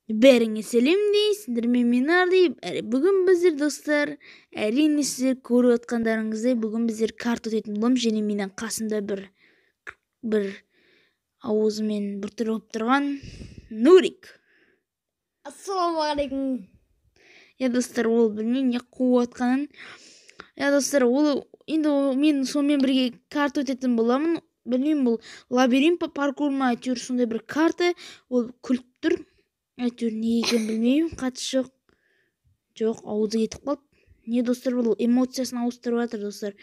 Бәріңе сәлем дейсіңдер, мен Минар дейіп, бүгін біздер достар, әрине сіздер көріп отқандарыңыздай, бүгін біздер карта өтетін боламыз, және менің қасымда бір ауызымен біртүрлі болып тұрған Нурик. Ассалаумағалейкум. Достар, ол білмеймін не қуып отқанын. Достар, ол енді мен сонымен бірге карта өтетін боламын. Білмеймін, бұл лабиринт па паркур ма, әйтеуір сондай бір карта, ол күліп тұр. Әйтеуір не екенін білмеймін, қатысы жоқ, ауызы кетіп қалды. Не достар, бұл эмоциясын ауыстырып жатыр достар.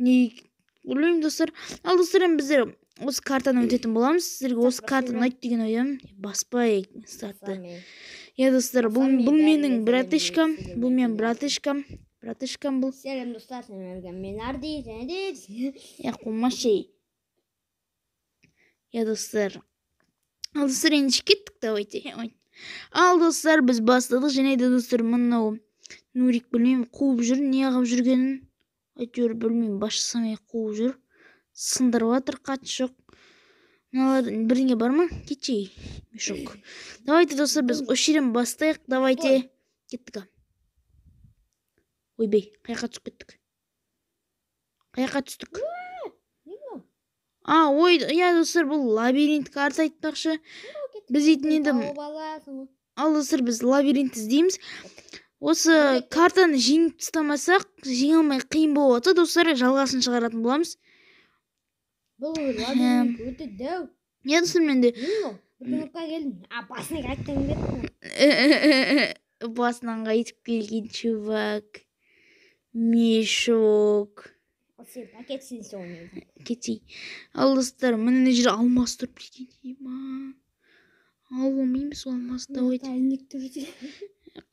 Не білмеймін достар. Ал достар, біздер осы картаны өтетін боламыз. Сіздерге осы карта ұнайды деген ойдамын. Баспай стартты. Достар, бұл менің братышкам, бұл менің братышкам бұл. Сәлем достар, сіздерге Минар дейді, және де Қумашей. Достар. Ал достар, енді кеттік, давайте. Ал достар, біз бастадық, және де достар, мынау Нурик білмеймін қуып жүр, не ағып жүргенін. Әйтеуір білмеймін, басшысамай қуып жүр. Сындырып жатыр, қатысы жоқ. Мыналар біріңе бар ма? Кетшей. Жоқ. Давайте достар, біз өшерен бастайық. Давайте. Кеттік. Ойбей, қаяққа түсіп кеттік? Қаяққа түстік? Ой, достар, бұл лабиринт карта айтпақшы. Біз етін енді... Ал достар, біз лабиринт іздейміз. Осы картаны жеңіп тастамасақ, жеңе алмай қиын болып отыр. Достар, жалғасын шығаратын боламыз. Бұл лабиринт өте дәу. Достар, мен де... Бірдіңізге келдім. Басына қайттан кетті. Басынан қайтып келген чувак. Мешок. Сен пакетсің соңында. Кетей. Ал достар, міне жер алмас тұр білгендей. Ал болмаймыз алмас. Давайте.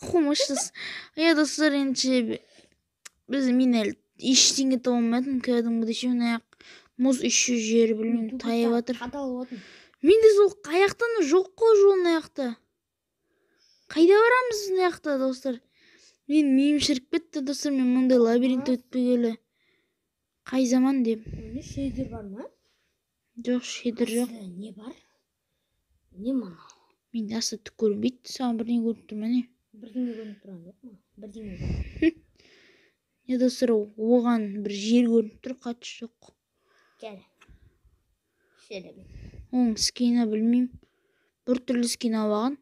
Қомашсыз. Достар, енді біз мен әлі ештеңе табылмадым. Кәдімгідей ше мұз үші жері білмеймін тайып жатыр. Менде сол қаяқтан жоқ қой жолын аяқта. Қайда барамыз біздің аяқта достар? Мен миым шіріп кетті достар, мен мұндай лабиринт өтпегелі. Қай заман деп. Оны шедір бар ма? Жоқ, шедір жоқ. Не бар? Не мана? Мен аса түк көрінбейді, саған бірдеңе көрініп тұр ма не? Бірдеңе көрініп тұрған жоқ ма? Бірдеңе бар. Достар, оған бір жер көрініп тұр, қатысы жоқ. Кәлі. Шедір. Оның скина білмеймін. Бір түрлі скина алған.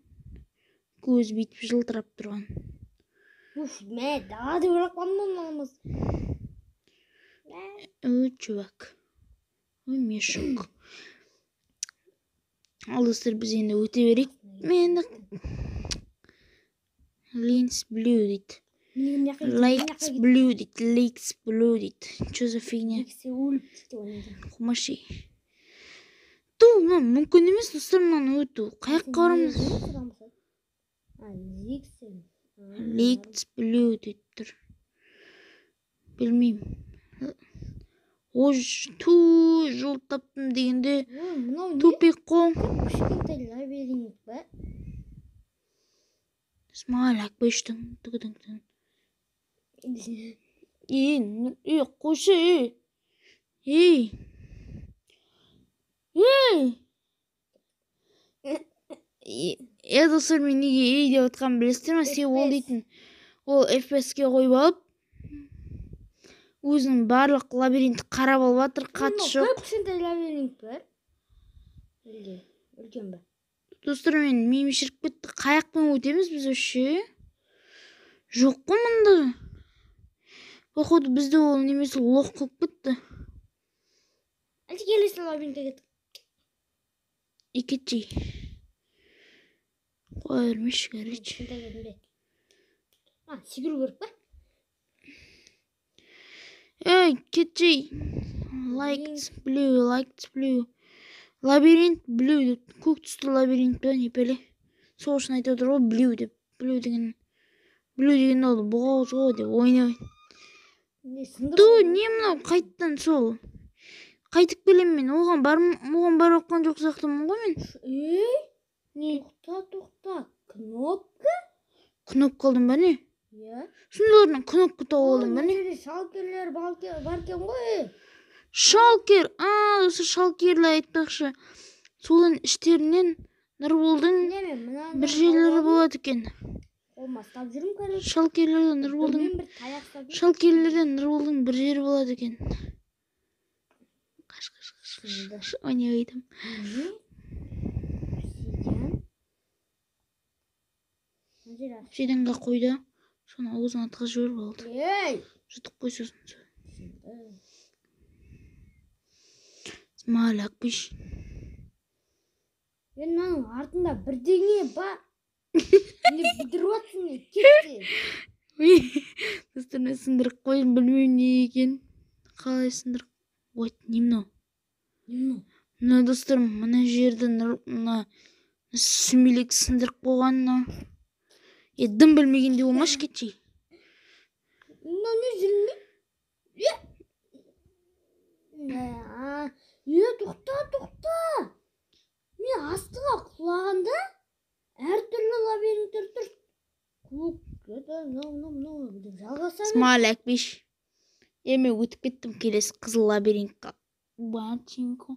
Көз бейтіп жылтырап тұрған. Мә, дады өрақ бамын оңалымыз. Чувак. Мешок. Ал достар, біз енді өте берейік. Мен Линс блю дейді. Лайкс блю дейді. Лайкс блю дейді. Чо за фигня? Қумашей. Мүмкін емес достар, мұнан өту. Қаяққа барамыз? Лайкс блю дейді тұр. Білмеймін. Жол таптым дегенде тупик қой. Кішкентай лабиринт ба? Смайлак бештің. Қойшы. Достар, мен неге деп отқан білесіздер ме? Сен ол дейтін. Ол FPS-ке қойып алып, өзінің барлық лабиринті қарап алып жатыр, қатысы жоқ. Кішкентай лабиринт бар? Үлкен ба? Достар, мен миым шіріп кетті. Қаяқпен өтеміз біз өше? Жоқ қой мұнда. Походу бізді ол немесі лоқ қылып кетті. Әлде келесі лабиринтке кеттік. Кетшей. Қоя бермеші, короче. Секіру керек па? Кетшей. Лайкс блю. Лабиринт блю. Көк түсті лабиринт па, не пәле. Сол үшін айтып отыр ғой, блю деп. Блю деген ол бұғауыз ғой деп ойнай. Не мынау қайттан сол. Қайтып келем мен. Оған бар оққан жоқ сақтымын ғой мен. Не? Тоқта. Кнопка? Кнопка алдым ба не? Сұндыларынан кнопка тауып алдым ба не? Шалкерлер бар кен ғой. Шалкер. Осы шалкерлер айтпақшы. Солын іштерінен Нұрболдың Білемін, мынаны бір жерлері болады екен. қолыма ұстап жүрмін короче. Шалкерлерден Нұрболдың Мен бір таяқ ұстап жүрмін. Шалкерлерден Нұрболдың бір жері болады екен. Қаш. Ойнап айтам. Жеденге қойды. Соны аузыңа тығып жіберіп алды. Ей! Жұтып қой сосын. Смайлак биш. Мен мынаның артында бірдеңе бар. Не бүдіріп жатсың не? Кетті. Достарына сындырып қойын, білмеймін не екен. Қалай сындырып? Ой, не мынау? Мына достарым, мына жерді мына сүмелек сындырып қойғанына. Дым білмегенде болмашы кетшей. Мына не жүрмей? Тоқта. Мен астыға құлағанда әртүрлі лабиринттер тұр. Жалғасамын. Смайлак биш. Мен өтіп кеттім келесі қызыл лабиринтқа. Бачинко.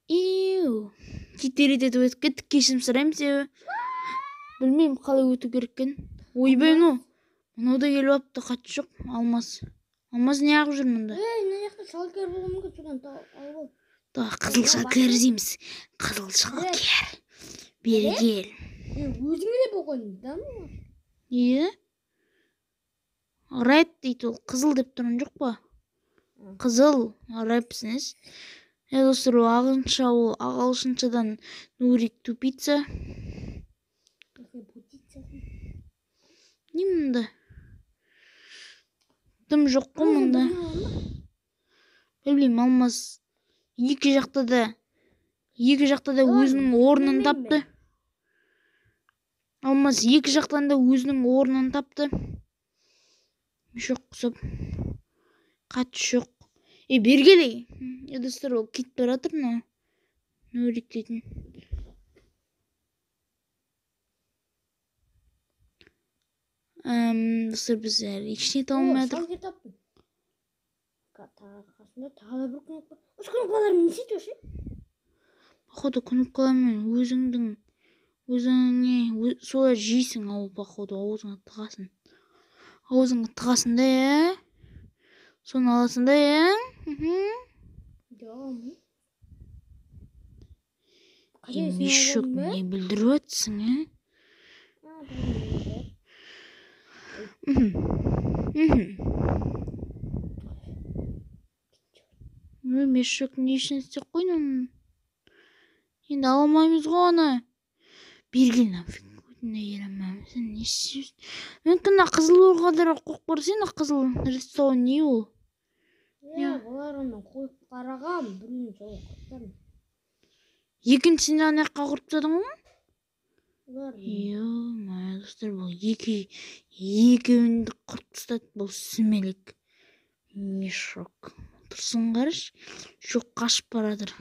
Жетер етіп өтіп кеттік, кешірім сұраймын себебі. Білмеймін қалай өту керек екен. Ойбай ну. Мынау да келіп апты, қатты жоқ. Алмаз. Алмаз не ағып жүр мұнда? Мына жақта шалкер болуы мүмкін, содан алып. Қызыл шалкер іздейміз. Қызыл шалкер. Бері кел. Өзіңе де болғанын да ма? Рэп дейді ол. Қызыл деп тұрын жоқ па? Қызыл. Рэпсіңіз. Достар, ағылшыншадан Нурик тупица. Не мұнда? Дым жоқ қой мұнда. Білмеймін, Алмаз екі жақта да өзінің орнын тапты. Алмаз екі жақтан да өзінің орнын тапты. Жоқ құсап. Қатшы жоқ. Бергелей. Достар, ол кетіп бара жатыр мына. Нурик дейтін. Достар, біз ештеңе таба алмай жатырмыз. Шалкер таптым. Қасында тағы да бір кнопка. Осы кнопкалармен не істейді вообще? Походу кнопкалармен өзіңе солай жейсің, походу аузыңа тығасың. Аузыңа тығасың да, соны аласың да, Мешок, не білдіріп өтсің, Мешок, не үшін істеп қойын? Енді аламаймыз ғой оны. Бергел нафиг. Не еремеміз, не істейміз? Мүмкін қызыл орғадыр қоқ барсен, қызыл рисован не ол? Олар оны қойып қарағам, білмеймін солай қойыптарын. Екіншісінде анаққа құрттадың ғой? Май достар, бұл екеуінді құрт ұстады, бұл сүмелек. Мешок. Тұрсын қарыш, жоқ қашып барадыр.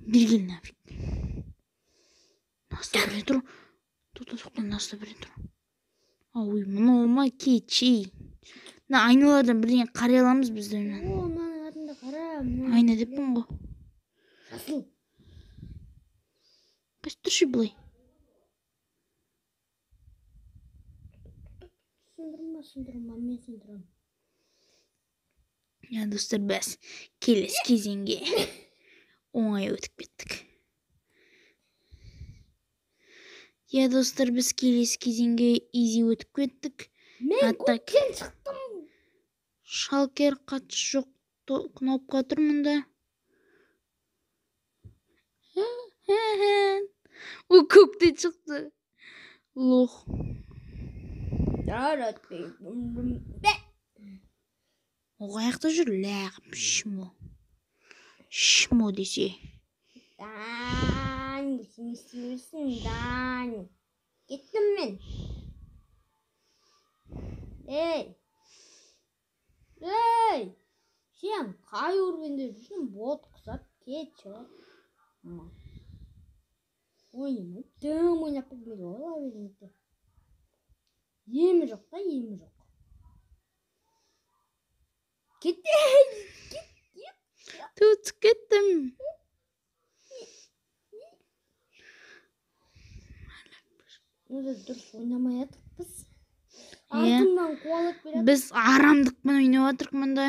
Бергел нафиг. Насты бірен тұр. Тоқтан насты бірен тұр. Ой, мұны олмай кетшей. Айналардан бірден қарай аламыз біздер. Мынаның атында қара. Айна деппін ғой. Жасыл. Қайсы тұршы бұлай? Сындырма, мен сындырам. Достар, біз келесі кезеңге оңай өтіп кеттік. Достар, біз келесі кезеңге изи өтіп кеттік. Мен көктен шықтым. Шалкер қатшы жоқ, кнопка тұр мұнда. О, көктен шықты. Лох. Оғаяқта жүр, ләғім, шмо десе. Дань, сен істеймісің, Дань. Кеттім мен. Ей, сен қай өргенде жүрсің, бот құсап кетші. Ойнамай, дым ойнап білмейді ғой лабиринтті. Емі жоқ та, емі жоқ. Тұтып кеттім. Өзі дұрыс ойнамай жатырмыз. Артымнан қуалап келеді. Біз арамдықпен ойнап жатырмық мында.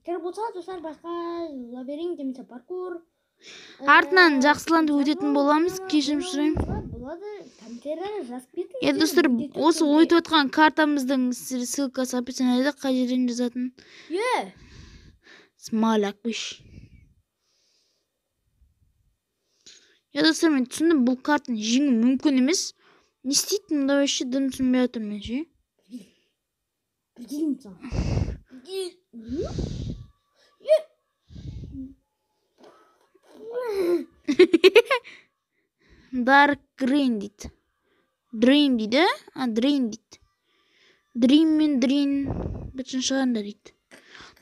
Егер болса достар басқа лабиринт немесе паркур Артынан жақсыланды өтетін боламыз. Кешірім сұраймын. болады. Комментарияда жазып кетіңіздер. Я достар, осы ойып отқан картамыздың ссылкасы описаниеде, қай жерден жазатын. Смаляк-біш. Я достар, мен түсіндім, бұл картаны жеңу мүмкін емес. Не істейді мұнда вообще дым түсінбей жатырмын ше. Білдеймін саған. Dark Green дейді. Dream дейді. Dream дейді. Dream мен Dream бітшін шығарындар дейді.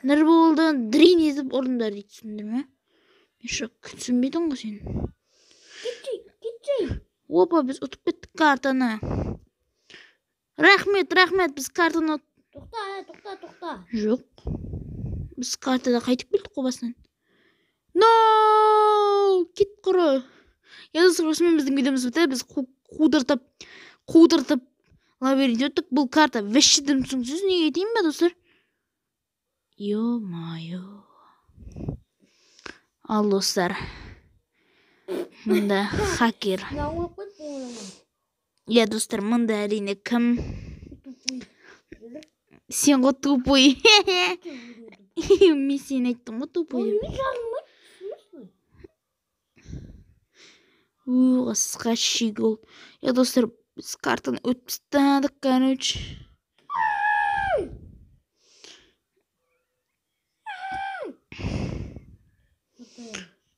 Нір болды, Dream етіп орындар дейді. Түсінді ме? Мен шок түсінбейдің ғой сен. Кетшей. Опа, біз ұтып кеттік картаны. Рахмет, біз картаны... Тоқта. Жоқ. Біз картада қайтып келдік қой басынан. No! Кет құры. Я достар, осымен біздің видеомыз бітті. Біз қудыртып лабиринт өттік. Бұл карта веші дым түсінсіз. Неге етейін ба, достар? Ё-майо. Ал, достар. Мұнда хакер. Я достар, мұнда әрине кім? Сен ғой тупой. Мен сен айттым ғой тупой. Қысқа шигол. Я достар, біз картаны өтіп тастадық, короче.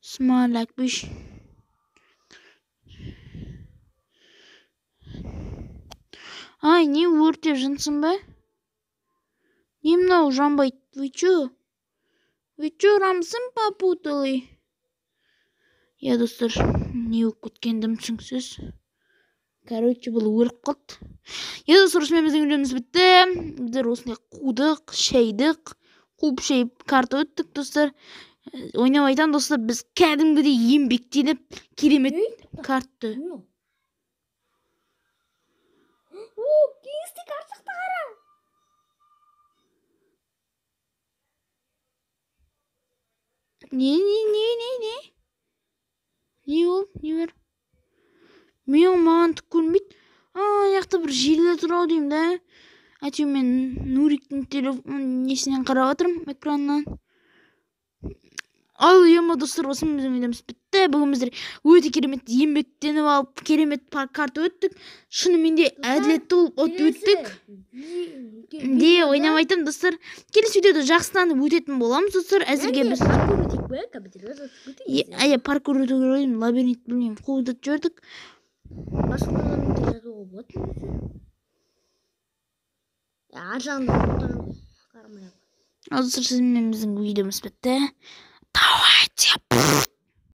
Смаляк-біш. Ай, не өртеп жынсың ба? Не мынау жанбайды? Вы чё? Рамсын попутали? Я достар, не болып кеткендім түсінсіз. Короче, бұл өліп қалды. Я достар, осымен біздің видеомыз бітті. Біздер осындай қудық, шайдық, қуып шайып карта өттік, достар. Ойнап айтам, достар, біз кәдімгідей еңбектеніп керемет картты. Кеңісті карт шықты қара. Не ол? Не бар? Мен маған түк көрмейді. Яқта бір желі тұрау деймін да. Әйтеуір мен Нуриктің телефон несінен қарап жатырмын экраннан. Ал, ема достар, осымен біздің видеомыз бітті. Бүгін біздер өте керемет еңбектеніп алып, керемет карта өттік. Шынымен де әділетті болып өттік. Де, ойнап айтам, достар. Келесі видеода жақсыланып өтетін боламыз, достар. Әзірге біз... Паркур өтіп көрдім, лабиринт білмеймін, қуылдып жүрдік. Басқаларымды жазуға болады. Аржағында қарамай. Ал, достар, сізмен біздің видеомыз бітті.